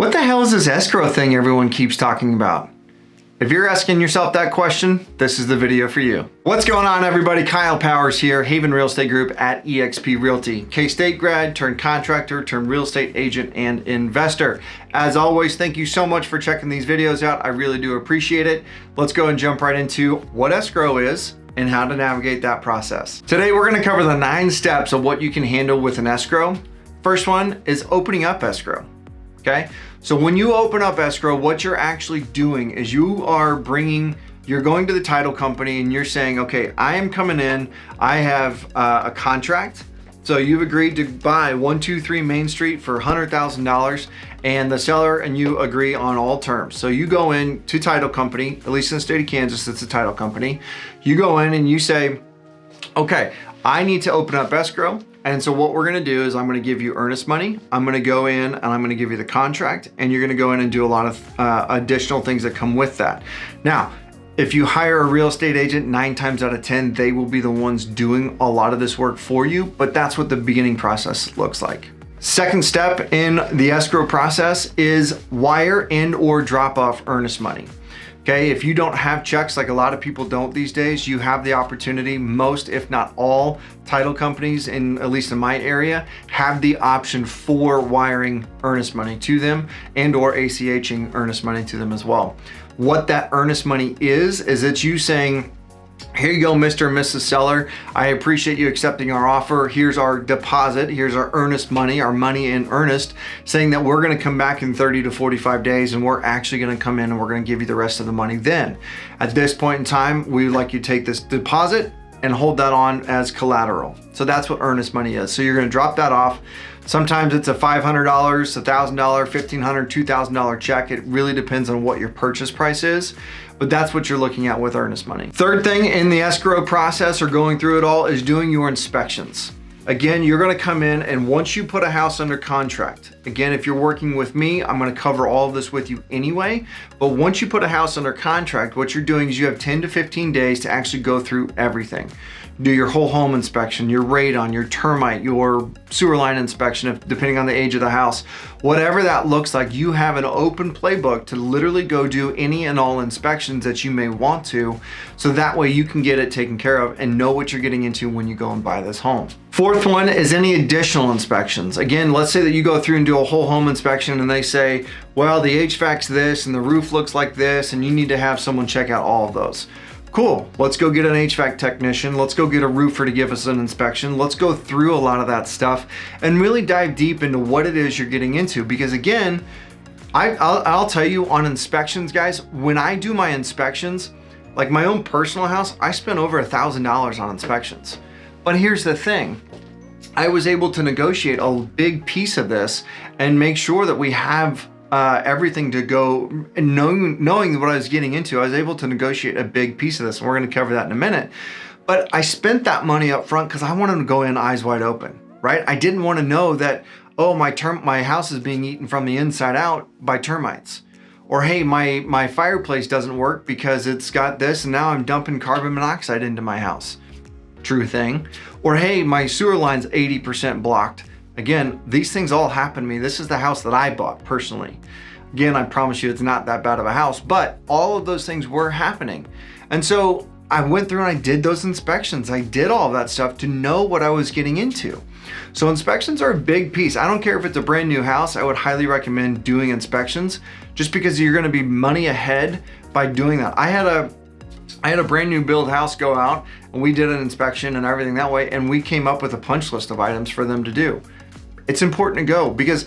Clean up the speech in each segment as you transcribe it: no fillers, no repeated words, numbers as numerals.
What the hell is this escrow thing everyone keeps talking about? If you're asking yourself that question, this is the video for you. What's going on, everybody? Kyle Powers here, Haven Real Estate Group at eXp Realty. K-State grad, turned contractor, turned real estate agent and investor. As always, thank you so much for checking these videos out. I really do appreciate it. Let's go and jump right into what escrow is and how to navigate that process. Today, we're gonna cover the 9 steps of what you can handle with an escrow. First one is opening up escrow. Okay, so when you open up escrow, what you're actually doing is you're going to the title company and you're saying, okay, I am coming in, I have a contract. So you've agreed to buy 123 Main Street for $100,000 and the seller and you agree on all terms. So you go in to title company, at least in the state of Kansas, it's a title company. You go in and you say, okay, I need to open up escrow. And so what we're gonna do is I'm gonna give you earnest money. I'm gonna go in and I'm gonna give you the contract and you're gonna go in and do a lot of additional things that come with that. Now, if you hire a real estate agent, 9 times out of 10, they will be the ones doing a lot of this work for you, but that's what the beginning process looks like. Second step in the escrow process is wire and or drop off earnest money. Okay, if you don't have checks, like a lot of people don't these days, you have the opportunity, most if not all title companies, at least in my area, have the option for wiring earnest money to them and or ACHing earnest money to them as well. What that earnest money is it's you saying, here you go, Mr. and Mrs. Seller. I appreciate you accepting our offer. Here's our deposit. Here's our earnest money, our money in earnest, saying that we're going to come back in 30 to 45 days and we're actually going to come in and we're going to give you the rest of the money then. At this point in time, we would like you to take this deposit and hold that on as collateral. So that's what earnest money is. So you're going to drop that off. Sometimes it's a $500, $1,000, $1,500, $2,000 check. It really depends on what your purchase price is, but that's what you're looking at with earnest money. Third thing in the escrow process or going through it all is doing your inspections. Again, you're gonna come in and once you put a house under contract, again, if you're working with me, I'm gonna cover all of this with you anyway, but once you put a house under contract, what you're doing is you have 10 to 15 days to actually go through everything. Do your whole home inspection, your radon, your termite, your sewer line inspection, depending on the age of the house. Whatever that looks like, you have an open playbook to literally go do any and all inspections that you may want to, so that way you can get it taken care of and know what you're getting into when you go and buy this home. Fourth one is any additional inspections. Again, let's say that you go through and do a whole home inspection and they say, well, the HVAC's this and the roof looks like this and you need to have someone check out all of those. Cool, let's go get an HVAC technician. Let's go get a roofer to give us an inspection. Let's go through a lot of that stuff and really dive deep into what it is you're getting into. Because again, I'll tell you on inspections, guys, when I do my inspections, like my own personal house, I spent over $1,000 on inspections. But here's the thing, I was able to negotiate a big piece of this and make sure that we have everything to go, and knowing what I was getting into, I was able to negotiate a big piece of this, and we're gonna cover that in a minute. But I spent that money up front because I wanted to go in eyes wide open, right? I didn't want to know that, oh, my house is being eaten from the inside out by termites. Or hey, my fireplace doesn't work because it's got this and now I'm dumping carbon monoxide into my house. True thing. Or hey, my sewer line's 80% blocked. Again, these things all happen to me. This is the house that I bought personally. Again, I promise you it's not that bad of a house, but all of those things were happening. And so I went through and I did those inspections. I did all of that stuff to know what I was getting into. So inspections are a big piece. I don't care if it's a brand new house, I would highly recommend doing inspections just because you're gonna be money ahead by doing that. I had a brand new build house go out and we did an inspection and everything that way, and we came up with a punch list of items for them to do. It's important to go because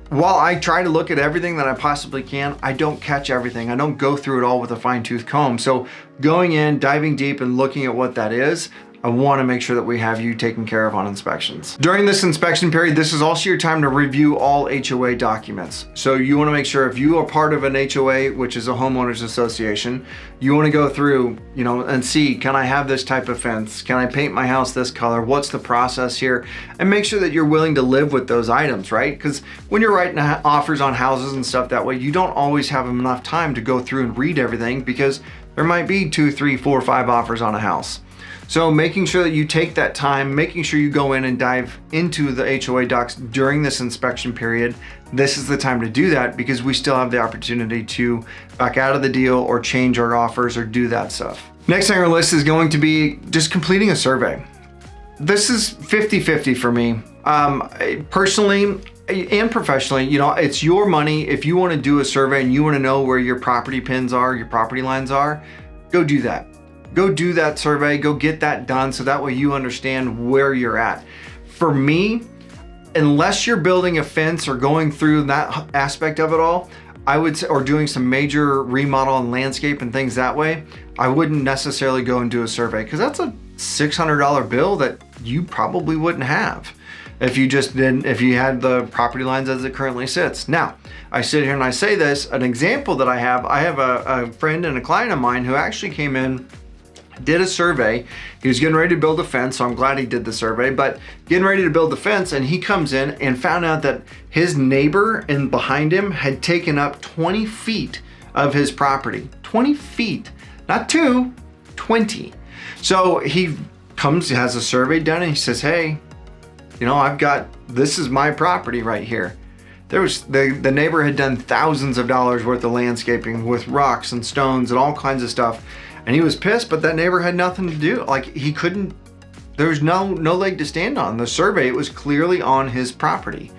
while I try to look at everything that I possibly can, I don't catch everything. I don't go through it all with a fine-tooth comb. So going in, diving deep and looking at what that is, I want to make sure that we have you taken care of on inspections. During this inspection period, this is also your time to review all HOA documents. So you want to make sure if you are part of an HOA, which is a homeowners association, you want to go through, and see, can I have this type of fence? Can I paint my house this color? What's the process here? And make sure that you're willing to live with those items, right? Because when you're writing offers on houses and stuff that way, you don't always have enough time to go through and read everything because there might be 2, 3, 4, 5 offers on a house. So making sure that you take that time, making sure you go in and dive into the HOA docs during this inspection period. This is the time to do that because we still have the opportunity to back out of the deal or change our offers or do that stuff. Next on our list is going to be just completing a survey. This is 50-50 for me. Personally and professionally, you know, it's your money. If you want to do a survey and you want to know where your property pins are, your property lines are, go do that. Go do that survey, go get that done so that way you understand where you're at. For me, unless you're building a fence or going through that aspect of it all, I would say, or doing some major remodel and landscape and things that way, I wouldn't necessarily go and do a survey because that's a $600 bill that you probably wouldn't have if you just didn't, if you had the property lines as it currently sits. Now, I sit here and I say this, an example that I have a friend and a client of mine who actually came in, did a survey. He was getting ready to build a fence, so I'm glad he did the survey, but getting ready to build the fence, and he comes in and found out that his neighbor and behind him had taken up 20 feet of his property. 20 feet, not 2, 20. So he comes, he has a survey done, and he says, hey, you know, this is my property right here. There was, the neighbor had done thousands of dollars worth of landscaping with rocks and stones and all kinds of stuff. And he was pissed, but that neighbor had nothing to do. Like he couldn't, there was no leg to stand on. The survey, it was clearly on his property.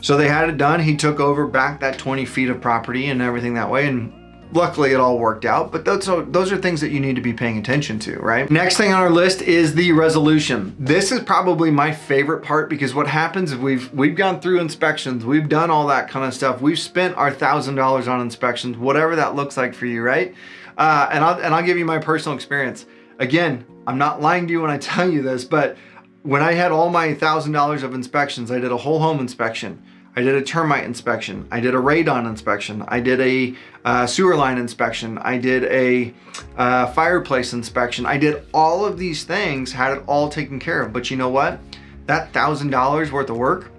So they had it done. He took over back that 20 feet of property and everything that way. And luckily it all worked out, but those are things that you need to be paying attention to, right? Next thing on our list is the resolution. This is probably my favorite part because what happens is we've gone through inspections, we've done all that kind of stuff. We've spent our $1,000 on inspections, whatever that looks like for you, right? And I'll give you my personal experience. Again, I'm not lying to you when I tell you this, but when I had all my $1,000 of inspections, I did a whole home inspection. I did a termite inspection. I did a radon inspection. I did a sewer line inspection. I did a fireplace inspection. I did all of these things, had it all taken care of. But you know what? That $1,000 worth of work,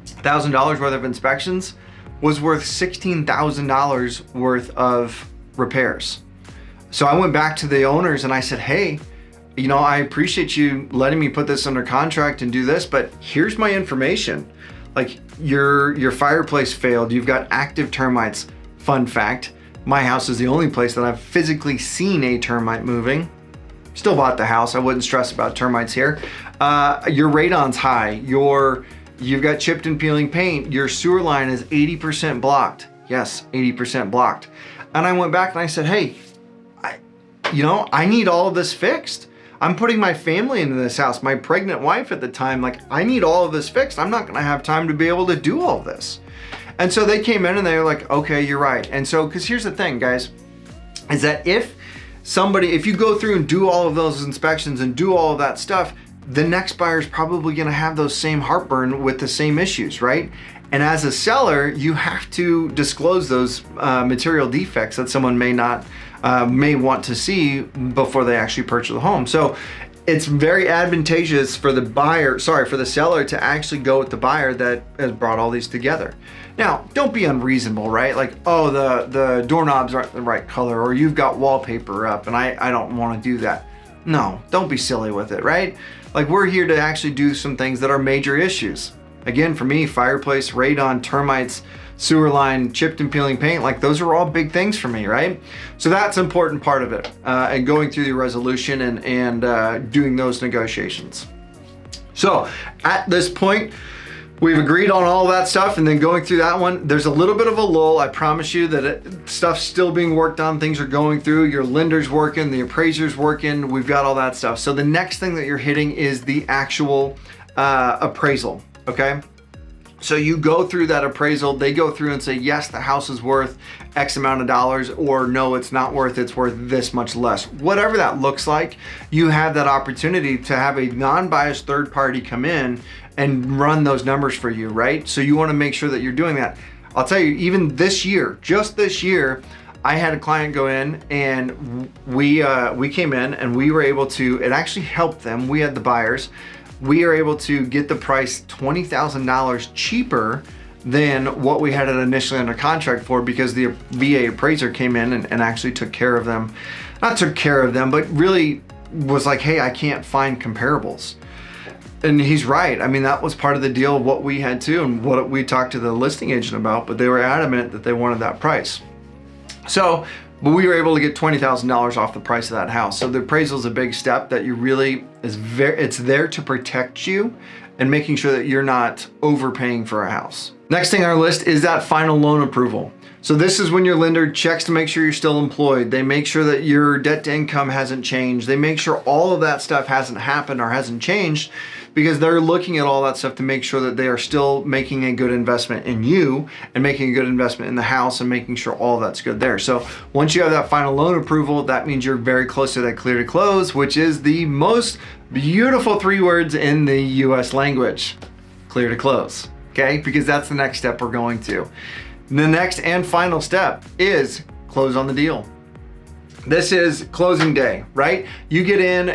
$1,000 worth of inspections was worth $16,000 worth of repairs. So I went back to the owners and I said, hey, you know, I appreciate you letting me put this under contract and do this, but here's my information. Like your fireplace failed, you've got active termites. Fun fact, my house is the only place that I've physically seen a termite moving. Still bought the house, I wouldn't stress about termites here. Your radon's high, you've got chipped and peeling paint, your sewer line is 80% blocked. Yes, 80% blocked. And I went back and I said, hey, I need all of this fixed. I'm putting my family into this house, my pregnant wife at the time, like I need all of this fixed. I'm not gonna have time to be able to do all of this. And so they came in and they were like, okay, you're right. And so, because here's the thing, guys, is that if you go through and do all of those inspections and do all of that stuff, the next buyer is probably gonna have those same heartburn with the same issues, right? And as a seller, you have to disclose those material defects that someone may want to see before they actually purchase the home. So it's very advantageous for the seller to actually go with the buyer that has brought all these together. Now, don't be unreasonable, right? Like, oh, the doorknobs aren't the right color, or you've got wallpaper up and I don't want to do that. No, don't be silly with it, right? Like, we're here to actually do some things that are major issues. Again, for me, fireplace, radon, termites, sewer line, chipped and peeling paint, like those are all big things for me, right? So that's an important part of it, and going through the resolution and doing those negotiations. So at this point, we've agreed on all that stuff, and then going through that one, there's a little bit of a lull. I promise you that stuff's still being worked on, things are going through, your lender's working, the appraiser's working, we've got all that stuff. So the next thing that you're hitting is the actual appraisal. Okay, so you go through that appraisal, they go through and say, yes, the house is worth X amount of dollars, or no, it's not worth, it's worth this much less. Whatever that looks like, you have that opportunity to have a non-biased third party come in and run those numbers for you, right? So you wanna make sure that you're doing that. I'll tell you, even this year, just this year, I had a client go in and we came in and we were able to, it actually helped them, we had the buyers, we are able to get the price $20,000 cheaper than what we had it initially under contract for, because the VA appraiser came in and actually took care of them. Not took care of them, but really was like, hey, I can't find comparables. And he's right. I mean, that was part of the deal of what we had too, and what we talked to the listing agent about, but they were adamant that they wanted that price. So, but we were able to get $20,000 off the price of that house. So the appraisal is a big step that you really it's there to protect you and making sure that you're not overpaying for a house. Next thing on our list is that final loan approval. So this is when your lender checks to make sure you're still employed. They make sure that your debt to income hasn't changed. They make sure all of that stuff hasn't happened or hasn't changed, because they're looking at all that stuff to make sure that they are still making a good investment in you and making a good investment in the house and making sure all that's good there. So once you have that final loan approval, that means you're very close to that clear to close, which is the most beautiful 3 words in the US language, clear to close, okay? Because that's the next step we're going to. The next and final step is close on the deal. This is closing day, right? You get in,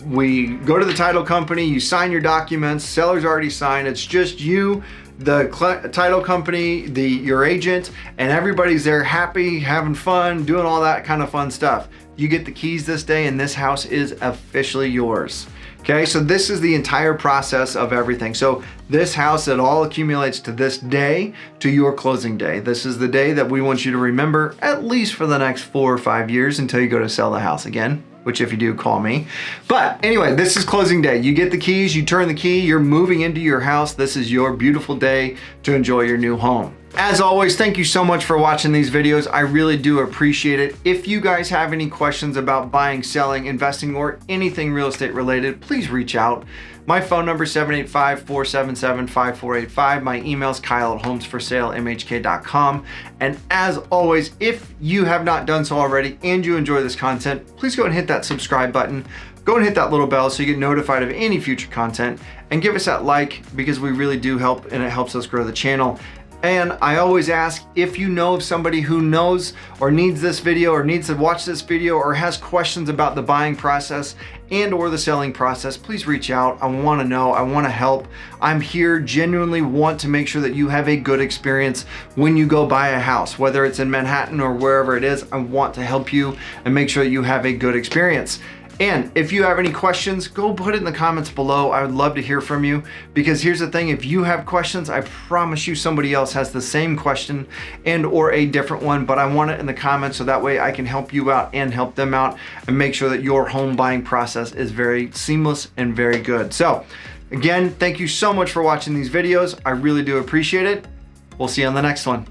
we go to the title company, you sign your documents, seller's already signed. It's just you, the title company, your agent, and everybody's there happy, having fun, doing all that kind of fun stuff. You get the keys this day and this house is officially yours. Okay, so this is the entire process of everything. So this house, it all accumulates to this day, to your closing day. This is the day that we want you to remember at least for the next 4 or 5 years until you go to sell the house again, which if you do, call me. But anyway, this is closing day. You get the keys, you turn the key, you're moving into your house. This is your beautiful day to enjoy your new home. As always, thank you so much for watching these videos. I really do appreciate it. If you guys have any questions about buying, selling, investing, or anything real estate related, please reach out. My phone number is 785-477-5485. My email is Kyle@homesforsalemhk.com. And as always, if you have not done so already and you enjoy this content, please go and hit that subscribe button. Go and hit that little bell so you get notified of any future content, and give us that like, because we really do help and it helps us grow the channel. And I always ask, if you know of somebody who knows or needs this video or needs to watch this video or has questions about the buying process and or the selling process, please reach out. I want to know, I want to help. I'm here, genuinely want to make sure that you have a good experience when you go buy a house, whether it's in Manhattan or wherever it is. I want to help you and make sure that you have a good experience. And if you have any questions, go put it in the comments below. I would love to hear from you, because here's the thing, if you have questions, I promise you somebody else has the same question and or a different one, but I want it in the comments so that way I can help you out and help them out and make sure that your home buying process is very seamless and very good. So again, thank you so much for watching these videos. I really do appreciate it. We'll see you on the next one.